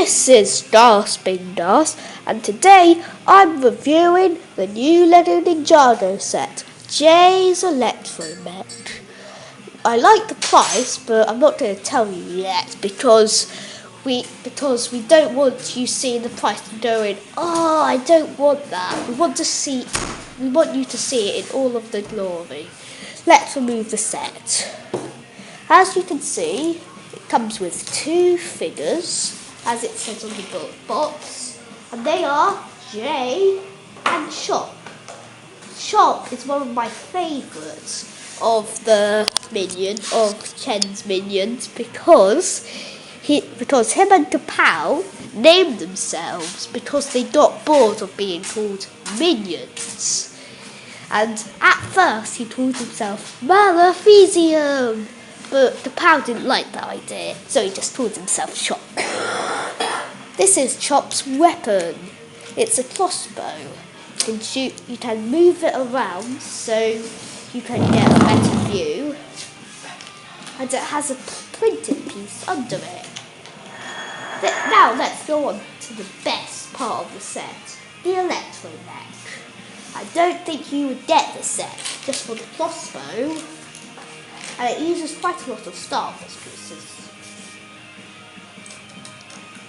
This is Gasping, and today I'm reviewing the new Lego Ninjago set, Jay's Electro mech. I like the price, but I'm not going to tell you yet because we don't want you seeing the price and going, oh, I don't want that. We want you to see it in all of the glory. Let's remove the set. As you can see, it comes with two figures, as it says on the box, and they are Jay and Chop. Chop is one of my favourites of Ken's minions because him and Kapow named themselves because they got bored of being called minions. And at first he called himself Maleficium, but Kapow didn't like that idea, so he just called himself Chop. This is Chop's weapon. It's a crossbow. You can move it around so you can get a better view. And it has a printed piece under it. Now let's go on to the best part of the set, the Electro mech. I don't think you would get this set just for the crossbow, and it uses quite a lot of Star Wars pieces.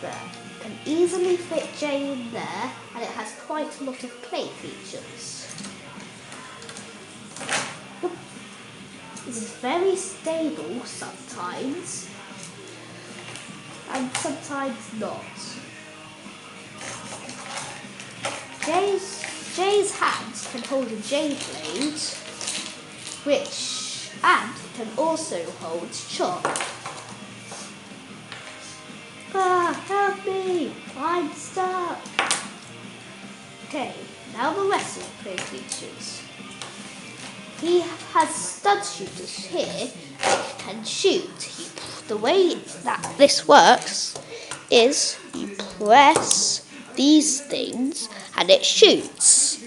There. Can easily fit Jay in there, and it has quite a lot of play features. It is very stable sometimes, and sometimes not. Jay's hands can hold a J blade, and can also hold Chop. Help me! I'm stuck! Okay, now the rest of the play features. He has stud shooters here that can shoot. The way that this works is you press these things and it shoots.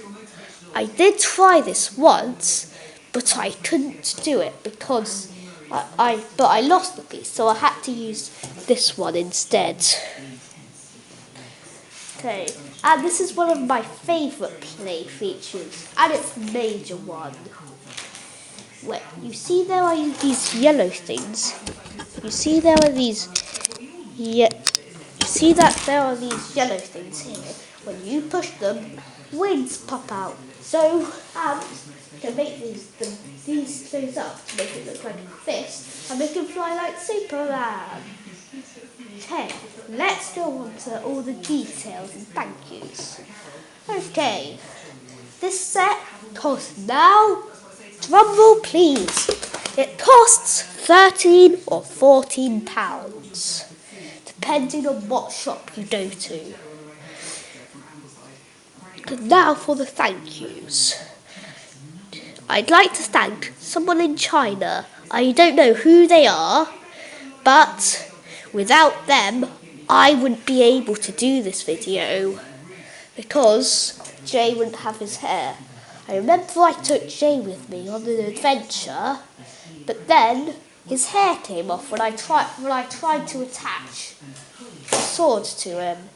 I did try this once, but I couldn't do it because I lost the piece, so I had to use this one instead. Okay, and this is one of my favourite play features, and it's a major one. Wait, you see there are these yellow things? You see there are these yellow things here. When you push them, wings pop out. So you can make these up to make it look like a fist, and make him fly like Superman. Okay, let's go on to all the details and thank yous. Okay, this set costs now, drumroll please, it costs £13 or £14, depending on what shop you go to. And now for the thank yous. I'd like to thank someone in China. I don't know who they are, but without them, I wouldn't be able to do this video because Jay wouldn't have his hair. I remember I took Jay with me on an adventure, but then his hair came off when I tried to attach a sword to him.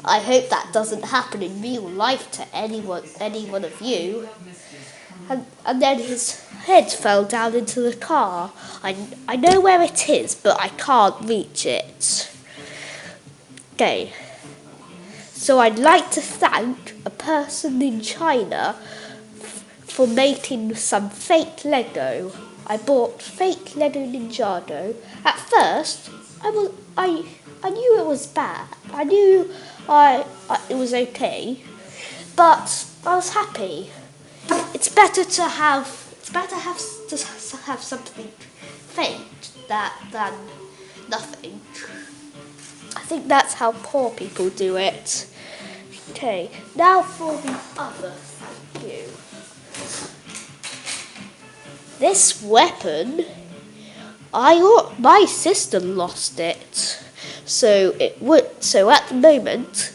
I hope that doesn't happen in real life to any one of you. And then his head fell down into the car. I know where it is, but I can't reach it. Okay. So I'd like to thank a person in China for making some fake Lego. I bought fake Lego Ninjago. At first, I knew it was bad. I knew it was okay, but I was happy. It's better to have something fake than nothing. I think that's how poor people do it. Okay, now for the other thank you. This weapon, my sister lost it. So at the moment,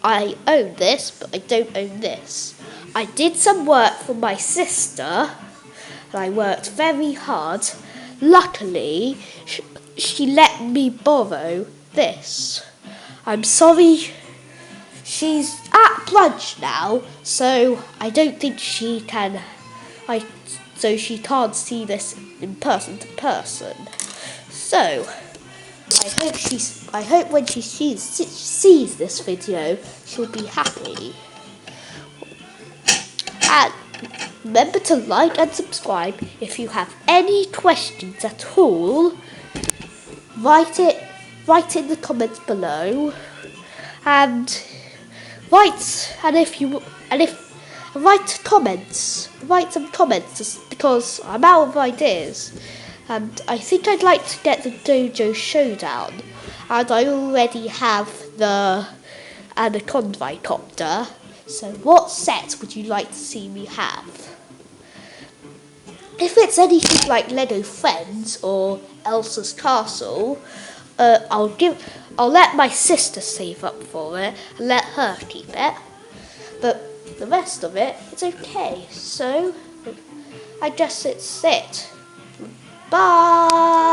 I own this, but I don't own this. I did some work for my sister, and I worked very hard. Luckily, she let me borrow this. I'm sorry, she's at brunch now, so I don't think she can. So she can't see this in person to person. So I hope when she sees this video, she'll be happy. And remember to like and subscribe. If you have any questions at all, write in the comments below, and write some comments, because I'm out of ideas, and I think I'd like to get the Dojo Showdown, and I already have the Anaconda copter. So what set would you like to see me have? If it's anything like Lego Friends or Elsa's Castle, I'll let my sister save up for it and let her keep it. But the rest of it, it's okay. So I guess it's it. Bye.